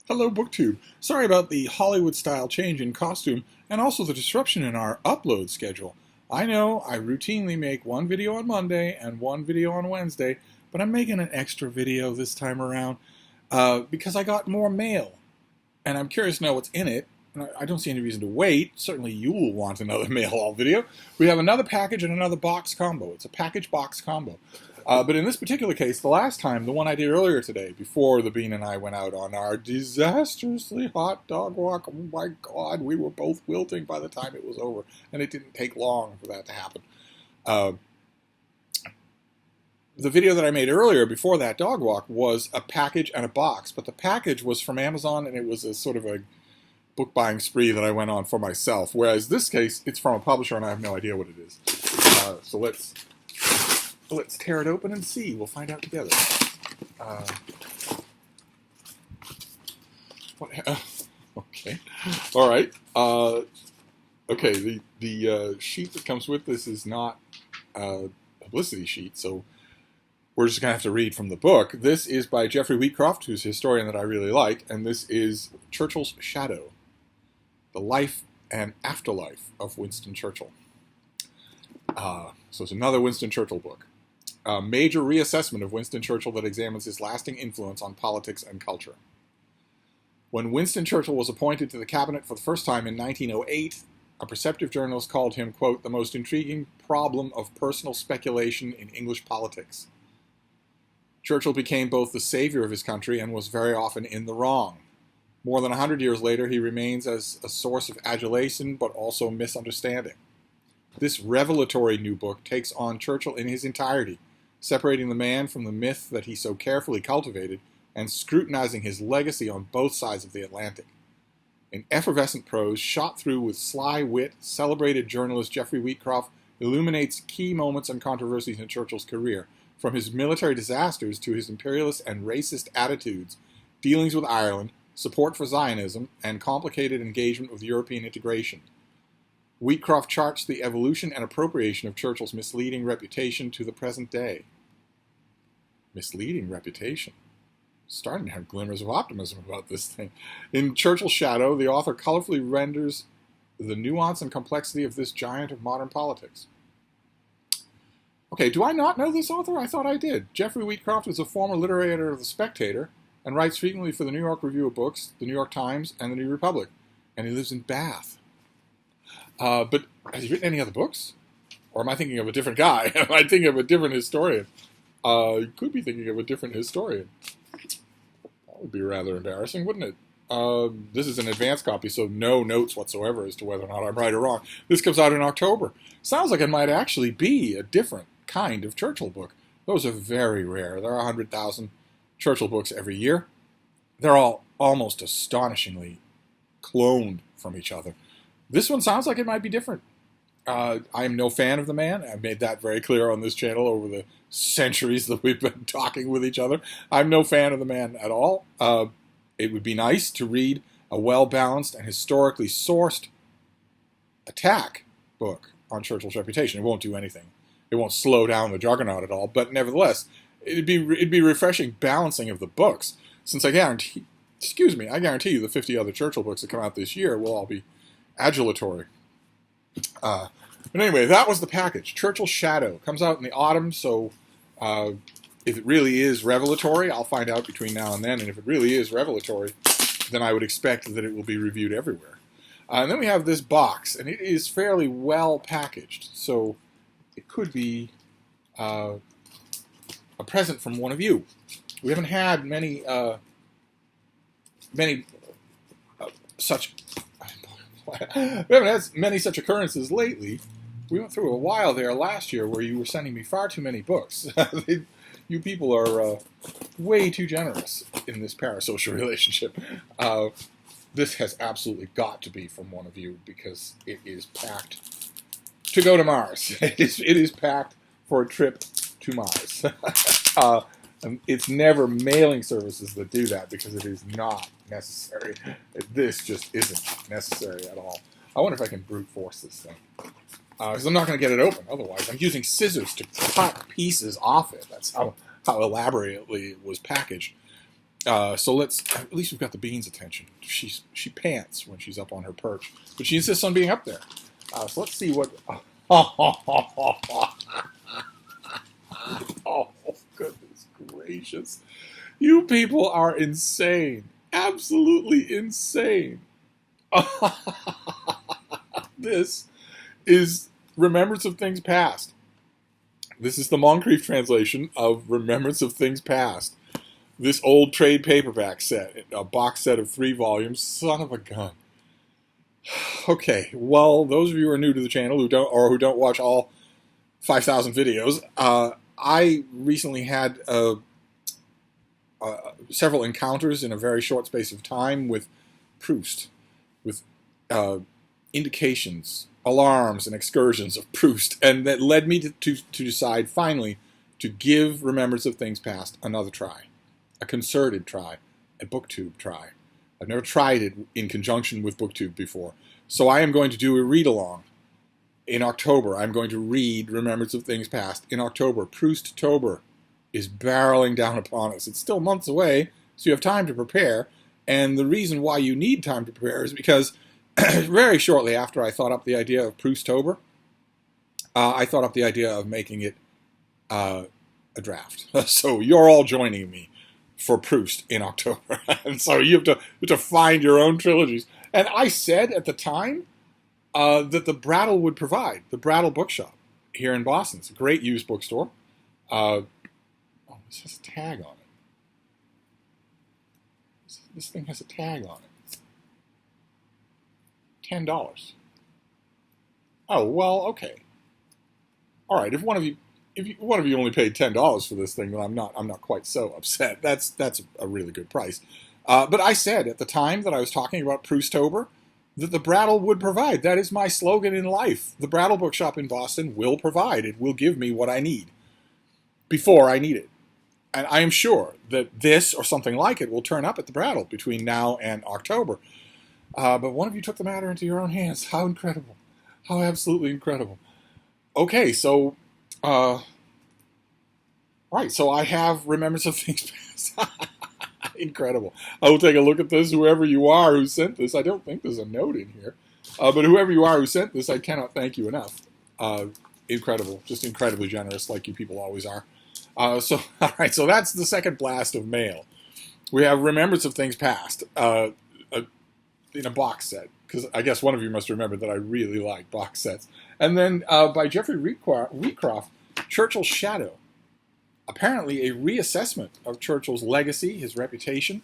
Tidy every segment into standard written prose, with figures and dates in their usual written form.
Hello, BookTube. Sorry about the Hollywood-style change in costume and also the disruption in our upload schedule. I know I routinely make one video on Monday and one video on Wednesday, but I'm making an extra video this time around because I got more mail, and I'm curious to know what's in it. And I don't see any reason to wait. Certainly you will want another mail-haul video. We have another package and another box combo. It's a package-box combo. But in this particular case, the last time, the one I did earlier today, before the Bean and I went out on our disastrously hot dog walk, oh my God, we were both wilting by the time it was over, and it didn't take long for that to happen. The video that I made earlier before that dog walk was a package and a box, but the package was from Amazon, and it was a sort of a book buying spree that I went on for myself, whereas this case, it's from a publisher, and I have no idea what it is. So let's tear it open and see. We'll find out together. Okay. All right. Okay. The sheet that comes with this is not a publicity sheet, so we're just gonna have to read from the book. This is by Jeffrey Wheatcroft, who's a historian that I really like, and this is Churchill's Shadow: The Life and Afterlife of Winston Churchill. So it's another Winston Churchill book. A major reassessment of Winston Churchill that examines his lasting influence on politics and culture. When Winston Churchill was appointed to the cabinet for the first time in 1908, a perceptive journalist called him, quote, the most intriguing problem of personal speculation in English politics. Churchill became both the savior of his country and was very often in the wrong. More than 100 years later, he remains as a source of adulation, but also misunderstanding. This revelatory new book takes on Churchill in his entirety, separating the man from the myth that he so carefully cultivated and scrutinizing his legacy on both sides of the Atlantic. In effervescent prose, shot through with sly wit, celebrated journalist Jeffrey Wheatcroft illuminates key moments and controversies in Churchill's career, from his military disasters to his imperialist and racist attitudes, dealings with Ireland, support for Zionism, and complicated engagement with European integration. Wheatcroft charts the evolution and appropriation of Churchill's misleading reputation to the present day. Misleading reputation. Starting to have glimmers of optimism about this thing. In Churchill's Shadow, the author colorfully renders the nuance and complexity of this giant of modern politics. Okay, do I not know this author? I thought I did. Jeffrey Wheatcroft is a former literary editor of The Spectator and writes frequently for the New York Review of Books, the New York Times, and the New Republic. And he lives in Bath. But has he written any other books? Or am I thinking of a different guy? Am I thinking of a different historian? You could be thinking of a different historian. That would be rather embarrassing, wouldn't it? This is an advance copy, so no notes whatsoever as to whether or not I'm right or wrong. This comes out in October. Sounds like it might actually be a different kind of Churchill book. Those are very rare. There are 100,000 Churchill books every year. They're all almost astonishingly cloned from each other. This one sounds like it might be different. I am no fan of the man. I've made that very clear on this channel over the centuries that we've been talking with each other. I'm no fan of the man at all. It would be nice to read a well-balanced and historically sourced attack book on Churchill's reputation. It won't do anything. It won't slow down the juggernaut at all. But nevertheless, it'd be refreshing balancing of the books. Since I guarantee you the 50 other Churchill books that come out this year will all be adulatory. But anyway, that was the package. Churchill's Shadow comes out in the autumn, so if it really is revelatory, I'll find out between now and then, and if it really is revelatory, then I would expect that it will be reviewed everywhere. And then we have this box, and it is fairly well packaged, so it could be a present from one of you. We haven't had many such occurrences lately. We went through a while there last year where you were sending me far too many books. You people are way too generous in this parasocial relationship. This has absolutely got to be from one of you because it is packed to go to Mars. It is packed for a trip to Mars. And it's never mailing services that do that because it is not necessary. This just isn't necessary at all. I wonder if I can brute force this thing. Because I'm not going to get it open otherwise. I'm using scissors to cut pieces off it. That's how elaborately it was packaged. So let's, at least we've got the bean's attention. She pants when she's up on her perch, but she insists on being up there. So let's see what. Oh, goodness gracious. You people are insane. Absolutely insane. This is Remembrance of Things Past. This is the Moncrief translation of Remembrance of Things Past. This old trade paperback set, a box set of 3 volumes. Son of a gun. Okay, well, those of you who are new to the channel who don't watch all 5,000 videos, I recently had several encounters in a very short space of time with Proust, with indications, alarms, and excursions of Proust, and that led me to decide finally to give Remembrance of Things Past another try, a concerted try, a booktube try. I've never tried it in conjunction with booktube before, so I am going to do a read-along. In October, I'm going to read Remembrance of Things Past. In October, Proust-tober is barreling down upon us. It's still months away, so you have time to prepare. And the reason why you need time to prepare is because very shortly after I thought up the idea of Proust-tober, I thought up the idea of making it a draft. So you're all joining me for Proust in October. And so you have to find your own trilogies. And I said at the time that the Brattle would provide, the Brattle Bookshop here in Boston. It's a great used bookstore. This has a tag on it. This thing has a tag on it. $10. Oh, well, okay. All right, if one of you only paid $10 for this thing, then I'm not quite so upset. That's a really good price. But I said at the time that I was talking about Proust-tober that the Brattle would provide. That is my slogan in life. The Brattle Bookshop in Boston will provide. It will give me what I need before I need it. And I am sure that this or something like it will turn up at the Brattle between now and October. But one of you took the matter into your own hands. How incredible. How absolutely incredible. Okay, so right, so I have Remembrance of Things Past. Incredible. I will take a look at this, whoever you are who sent this. I don't think there's a note in here. But whoever you are who sent this, I cannot thank you enough. Incredible. Just incredibly generous, like you people always are. So, all right, so that's the second blast of mail. We have Remembrance of Things Past in a box set, because I guess one of you must remember that I really like box sets. And then by Jeffrey Wheatcroft, Churchill's Shadow. Apparently a reassessment of Churchill's legacy, his reputation.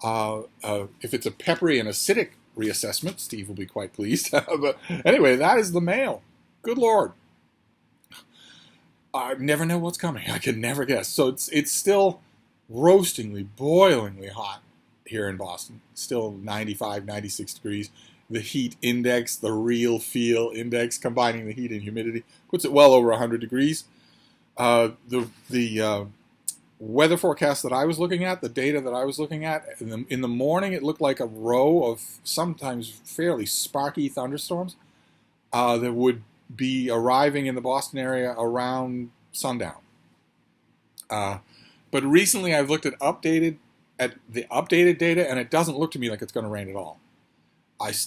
If it's a peppery and acidic reassessment, Steve will be quite pleased. But anyway, that is the mail. Good Lord. I never know what's coming. I can never guess. So it's still roastingly, boilingly hot here in Boston. Still 95, 96 degrees. The heat index, the real feel index, combining the heat and humidity, puts it well over 100 degrees. The weather forecast that I was looking at, the data that I was looking at, in the morning it looked like a row of sometimes fairly sparky thunderstorms that would be arriving in the Boston area around sundown. But recently I've looked at the updated data, and it doesn't look to me like it's going to rain at all.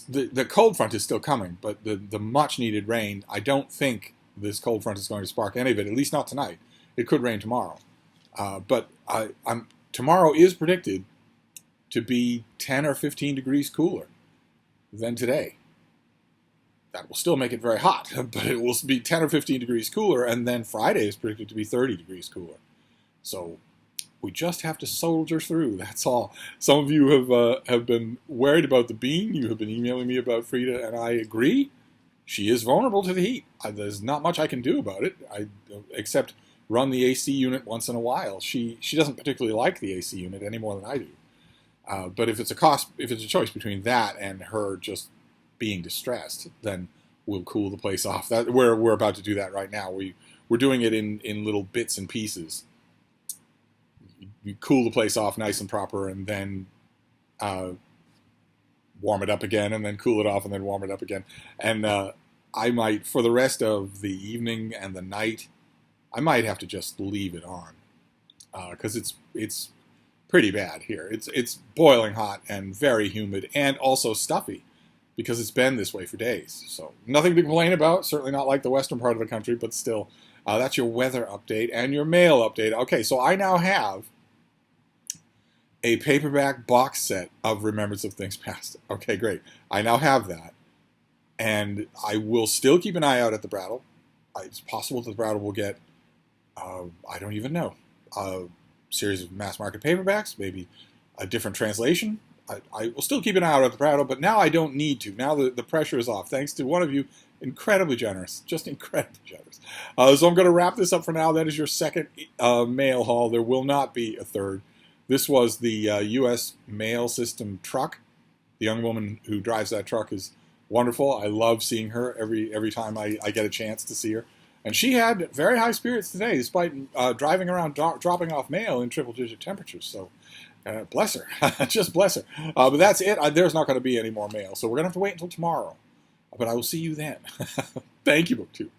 The cold front is still coming, but the much needed rain, I don't think this cold front is going to spark any of it, at least not tonight. It could rain tomorrow. But tomorrow is predicted to be 10 or 15 degrees cooler than today. That will still make it very hot, but it will be 10 or 15 degrees cooler, and then Friday is predicted to be 30 degrees cooler. So we just have to soldier through, that's all. Some of you have been worried about the bean. You have been emailing me about Frida, and I agree. She is vulnerable to the heat. There's not much I can do about it, except run the AC unit once in a while. She doesn't particularly like the AC unit any more than I do. But if it's a choice between that and her just being distressed, then we'll cool the place off. We're about to do that right now. We're doing it in little bits and pieces. You cool the place off nice and proper, and then warm it up again, and then cool it off, and then warm it up again. And I might, for the rest of the evening and the night, I might have to just leave it on, because it's pretty bad here. It's boiling hot and very humid and also stuffy because it's been this way for days. So nothing to complain about. Certainly not like the western part of the country, but still, that's your weather update and your mail update. Okay, so I now have a paperback box set of Remembrance of Things Past. Okay, great. I now have that. And I will still keep an eye out at the Brattle. It's possible that the Brattle will get, I don't even know, a series of mass market paperbacks, maybe a different translation. I will still keep an eye out at the Brattle, but now I don't need to. Now the pressure is off, thanks to one of you, incredibly generous, just incredibly generous. So I'm going to wrap this up for now. That is your second mail haul. There will not be a third. This was the U.S. mail system truck. The young woman who drives that truck is wonderful. I love seeing her every time I get a chance to see her. And she had very high spirits today, despite driving around dropping off mail in triple-digit temperatures. So bless her. Just bless her. But that's it. There's not going to be any more mail. So we're going to have to wait until tomorrow. But I will see you then. Thank you, BookTube.